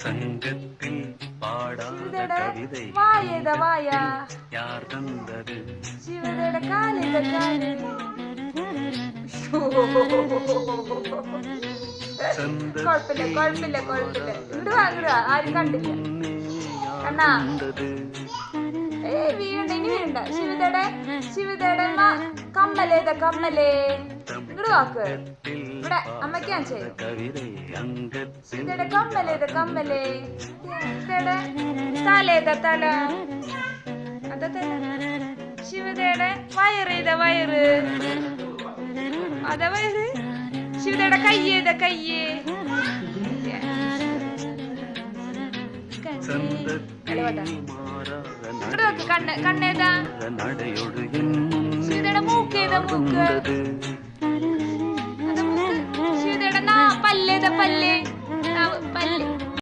സംഘത്തിൽ പാടാத കവിதை വായ യാർ തന്നത് ശിവതയുടെ കാലിത കാല് കൊഴപ്പില്ല ഇങ്ങോട്ട് വാ ആരും കണ്ടില്ല കണ്ണാ വീണ്ട ശിവതയുടെ കമ്മലേ ഇങ്ങോട്ട് വാക്ക് ഇവിടെ അമ്മയ്ക്ക് ഞാൻ ചെയ്യും ശിവതയുടെ കമ്മലേ തല അത ശിവതയുടെ വയറ് അത വയറ് ശിവതയുടെ കയ്യ് കണ്ണേതാ ശിവതയുടെ മൂക്ക് ശിവതയുടെ പല്ലേതാ